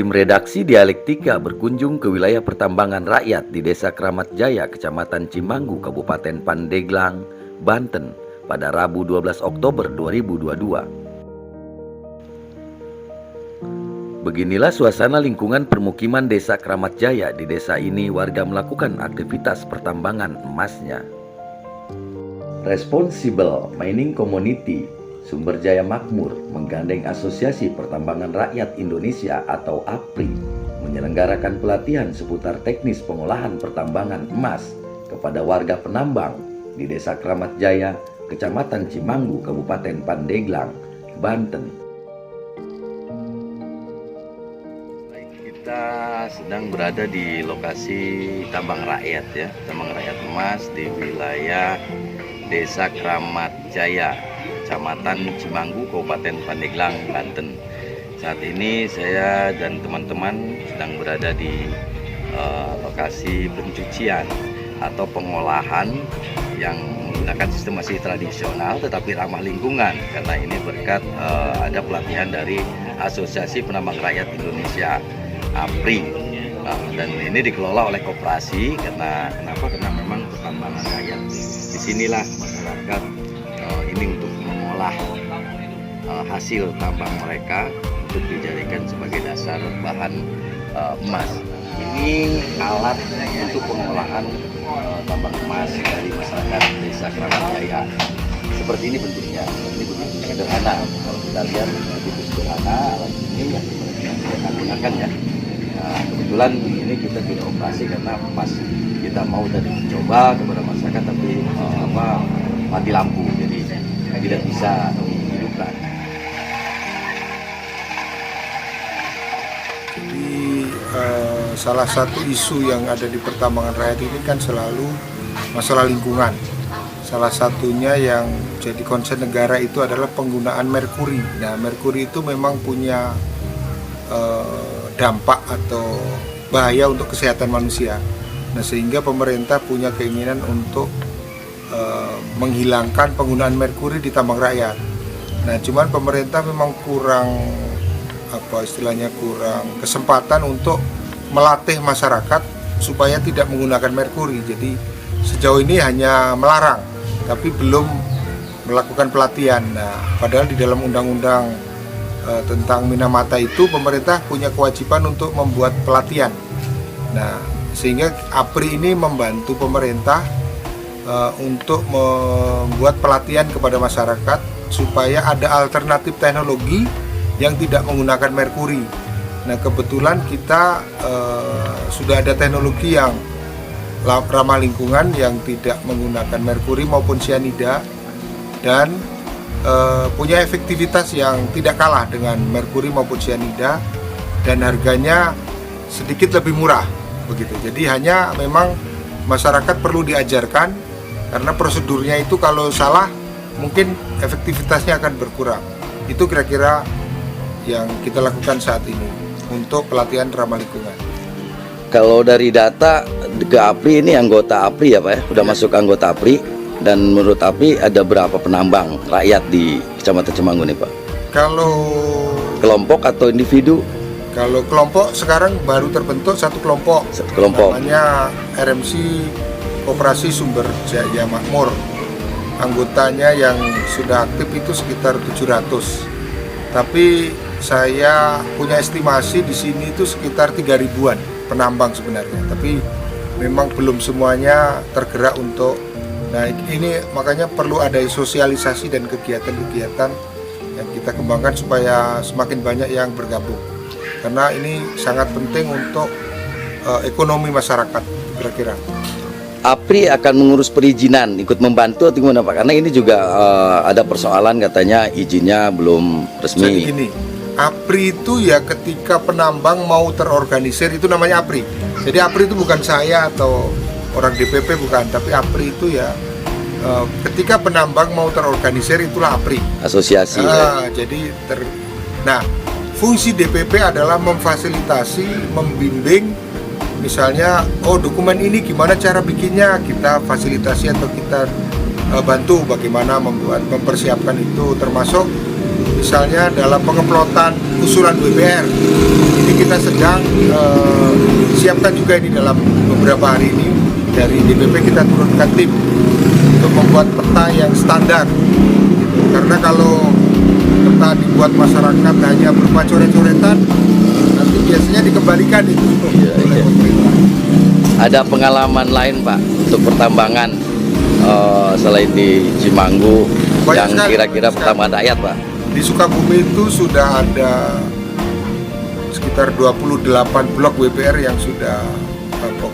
Tim redaksi Dialektika berkunjung ke wilayah pertambangan rakyat di Desa Kramat Jaya, Kecamatan Cimanggu, Kabupaten Pandeglang, Banten pada Rabu 12 Oktober 2022. Beginilah suasana lingkungan permukiman Desa Kramat Jaya. Di desa ini warga melakukan aktivitas pertambangan emasnya. Responsible Mining Community Sumber Jaya Makmur menggandeng Asosiasi Pertambangan Rakyat Indonesia atau APRI menyelenggarakan pelatihan seputar teknis pengolahan pertambangan emas kepada warga penambang di Desa Kramat Jaya, Kecamatan Cimanggu, Kabupaten Pandeglang, Banten. Kita sedang berada di lokasi tambang rakyat ya, tambang rakyat emas di wilayah Desa Kramat Jaya, Kecamatan Cimanggu, Kabupaten Pandeglang, Banten. Saat ini saya dan teman-teman sedang berada di lokasi pencucian atau pengolahan yang menggunakan sistem masih tradisional tetapi ramah lingkungan, karena ini berkat ada pelatihan dari Asosiasi Penambang Rakyat Indonesia APRI. Dan ini dikelola oleh koperasi. Kenapa? Karena memang pertambangan rakyat disinilah masyarakat ini untuk mengolah hasil tambang mereka untuk dijadikan sebagai dasar bahan emas. Ini alat untuk pengolahan tambang emas dari masyarakat Desa Kramat Jaya. Seperti ini bentuknya. Ini bentuknya sederhana. Kalau kita lihat begitu sederhana, alat ini yang kita gunakan ya. Nah, kebetulan ini kita tidak operasi karena pas kita mau tadi mencoba kepada masyarakat tapi mati lampu, jadi tidak bisa dihidupkan. Jadi salah satu isu yang ada di pertambangan rakyat ini kan selalu masalah lingkungan. Salah satunya yang jadi concern negara itu adalah penggunaan merkuri. Nah, merkuri itu memang punya dampak atau bahaya untuk kesehatan manusia. Nah, sehingga pemerintah punya keinginan untuk menghilangkan penggunaan merkuri di tambang rakyat. Nah, cuman pemerintah memang kurang kurang kesempatan untuk melatih masyarakat supaya tidak menggunakan merkuri. Jadi sejauh ini hanya melarang, tapi belum melakukan pelatihan. Nah, padahal di dalam undang-undang tentang Minamata itu pemerintah punya kewajiban untuk membuat pelatihan. Nah, sehingga APRI ini membantu pemerintah untuk membuat pelatihan kepada masyarakat supaya ada alternatif teknologi yang tidak menggunakan merkuri. Nah, kebetulan kita sudah ada teknologi yang ramah lingkungan yang tidak menggunakan merkuri maupun cyanida dan punya efektivitas yang tidak kalah dengan merkuri maupun cyanida dan harganya sedikit lebih murah begitu. Jadi hanya memang masyarakat perlu diajarkan, karena prosedurnya itu kalau salah mungkin efektivitasnya akan berkurang. Itu kira-kira yang kita lakukan saat ini untuk pelatihan ramah lingkungan. Kalau dari data ke APRI, ini anggota APRI ya Pak ya? Udah masuk anggota APRI. Dan menurut APRI ada berapa penambang rakyat di Kecamatan Cimanggu nih Pak? Kalau kelompok atau individu? Kalau kelompok sekarang baru terbentuk satu kelompok. Namanya RMC Koperasi Sumber Jaya Makmur. Anggotanya yang sudah aktif itu sekitar 700. Tapi saya punya estimasi di sini itu sekitar 3.000-an penambang sebenarnya. Tapi memang belum semuanya tergerak untuk. Nah, ini makanya perlu ada sosialisasi dan kegiatan-kegiatan yang kita kembangkan supaya semakin banyak yang bergabung. Karena ini sangat penting untuk ekonomi masyarakat kira-kira. APRI akan mengurus perizinan, ikut membantu atau gimana Pak? Karena ini juga ada persoalan katanya izinnya belum resmi. Jadi gini, APRI itu ya ketika penambang mau terorganisir itu namanya APRI. Jadi APRI itu bukan saya atau orang DPP bukan, tapi APRI itu ya ketika penambang mau terorganisir itulah APRI. Asosiasi. Jadi nah, fungsi DPP adalah memfasilitasi, membimbing. Misalnya, dokumen ini gimana cara bikinnya, kita fasilitasi atau kita bantu bagaimana mempersiapkan itu, termasuk misalnya dalam pengeplotan usulan WPR. Ini kita sedang siapkan juga ini dalam beberapa hari ini. Dari DPP kita turunkan tim untuk membuat peta yang standar. Karena kalau peta dibuat masyarakat hanya berupa coret-coretan, nanti biasanya dikembalikan itu oleh pemerintah. Ada pengalaman lain Pak untuk pertambangan selain di Cimanggu yang kira-kira pertambangan rakyat Pak? Di Sukabumi itu sudah ada sekitar 28 blok WPR yang sudah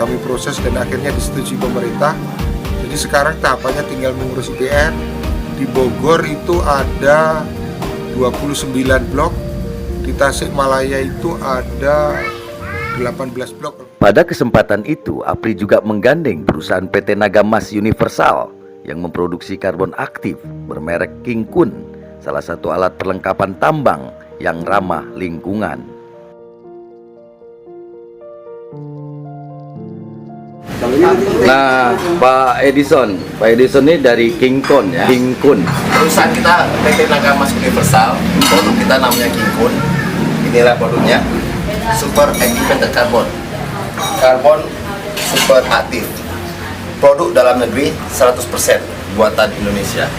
kami proses dan akhirnya disetujui pemerintah. Jadi sekarang tahapannya tinggal mengurus IPR. Di Bogor itu ada 29 blok, di Tasikmalaya itu ada 18 blok. Pada kesempatan itu, APRI juga menggandeng perusahaan PT Nagamas Universal yang memproduksi karbon aktif bermerek King Kun, salah satu alat perlengkapan tambang yang ramah lingkungan. Nah, Pak Edison ini dari King Kun ya. King Kun. Perusahaan kita PT Nagamas Universal, produk kita namanya King Kun. Inilah produknya, Super Activated Carbon. Karbon super aktif. Produk dalam negeri 100% buatan Indonesia.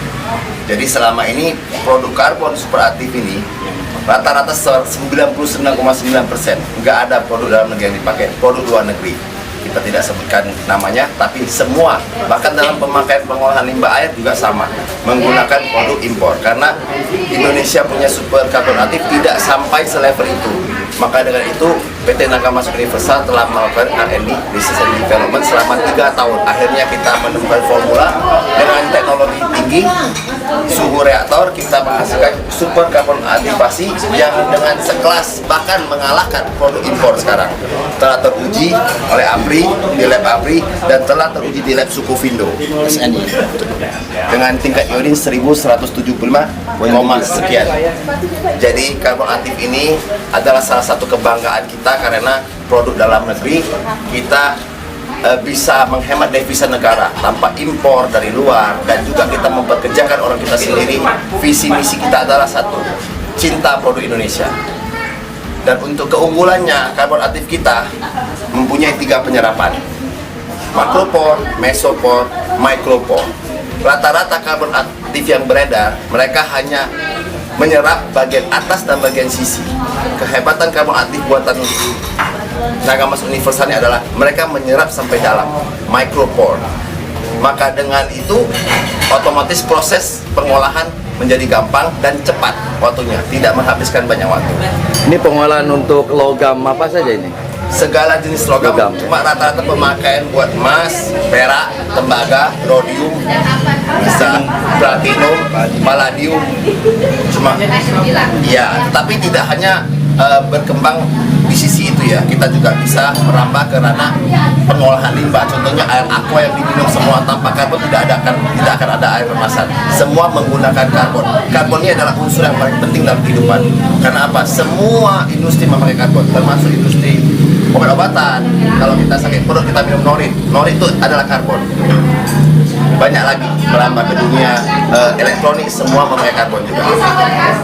Jadi selama ini produk karbon super aktif ini rata-rata 99,9%. Nggak ada produk dalam negeri yang dipakai, produk luar negeri. Kita tidak sebutkan namanya, tapi semua, bahkan dalam pemakaian pengolahan limbah air juga sama, menggunakan produk impor. Karena Indonesia punya super karbon aktif tidak sampai selevel itu. Maka dengan itu PT Nagamas Universal telah melakukan R&D, Research and Development selama 3 tahun. Akhirnya kita menemukan formula dengan teknologi tinggi, suhu reaktor, kita menghasilkan super karbon aktivasi yang dengan sekelas bahkan mengalahkan produk impor sekarang. Telah teruji oleh APRI, di lab APRI, dan telah teruji di lab Sukovindo SNI dengan tingkat iodin 1175, sekian. Jadi karbon aktif ini adalah salah satu kebanggaan kita karena produk dalam negeri kita bisa menghemat devisa negara tanpa impor dari luar, dan juga kita mempekerjakan orang kita sendiri. Visi misi kita adalah satu, cinta produk Indonesia. Dan untuk keunggulannya, karbon aktif kita mempunyai 3 penyerapan: makropor, mesopor, micropor. Rata-rata karbon aktif yang beredar, mereka hanya menyerap bagian atas dan bagian sisi. Kehebatan karbon aktif buatan Nagamas Universal ini adalah mereka menyerap sampai dalam, micropore. Maka dengan itu otomatis proses pengolahan menjadi gampang dan cepat waktunya, tidak menghabiskan banyak waktu. Ini pengolahan untuk logam apa saja ini? Segala jenis logam. Cuma rata-rata pemakaian buat emas, perak, tembaga, rhodium, bisa platinum, palladium. Cuma ya, tapi tidak hanya berkembang di sisi itu ya, kita juga bisa merambah ke ranah pengolahan limbah. Contohnya air aqua yang diminum semua tanpa karbon tidak akan ada air kemasan. Semua menggunakan karbon. Karbon ini adalah unsur yang paling penting dalam kehidupan. Karena apa? Semua industri memakai karbon, termasuk industri obat-obatan. Kalau kita sakit perut, kita minum norit. Norit itu adalah karbon. Banyak lagi merambah ke dunia elektronik, semua memakai karbon juga.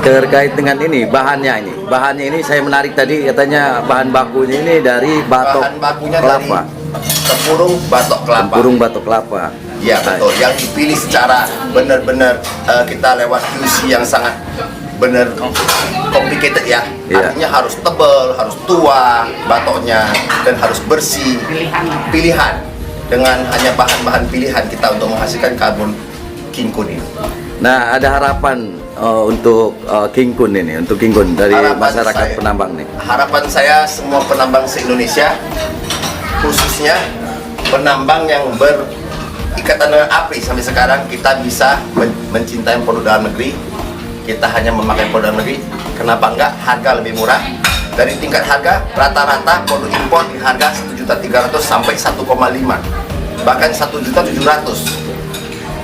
Terkait dengan ini, bahannya ini saya menarik tadi, katanya bahan bakunya ini dari batok kelapa. Tempurung batok kelapa. Tempurung batok kelapa. Ya betul, yang dipilih secara benar-benar kita lewat QC yang sangat benar complicated ya. Artinya harus tebal, harus tua batoknya, dan harus bersih. Pilihan dengan hanya bahan-bahan pilihan kita untuk menghasilkan karbon King Kun ini. Nah, ada harapan untuk King Kun ini, untuk King Kun dari masyarakat penambang nih. Harapan saya semua penambang se-Indonesia, khususnya penambang yang berikatan dengan APRI sampai sekarang, kita bisa mencintai produk dalam negeri. Kita hanya memakai produk dalam negeri. Kenapa enggak? Harga lebih murah. Dari tingkat harga, rata-rata produk impor di harga 1.300.000 sampai 1,5, bahkan 1.700.000.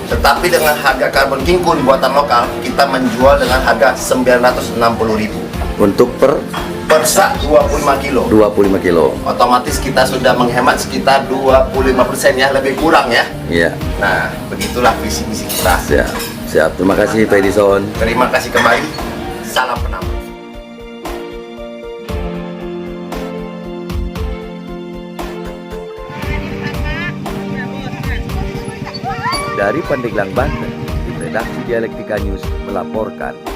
Tetapi dengan harga karbon King Kun buatan lokal, kita menjual dengan harga 960.000 untuk per sak 25 kilo. 25 kilo. Otomatis kita sudah menghemat sekitar 25% ya, lebih kurang ya. Iya. Nah, begitulah visi misi kita. Siap. Terima kasih Pak Edison. Terima kasih kembali. Salam penambang. Dari Pandeglang, Banten, tim redaksi Dialektika News melaporkan.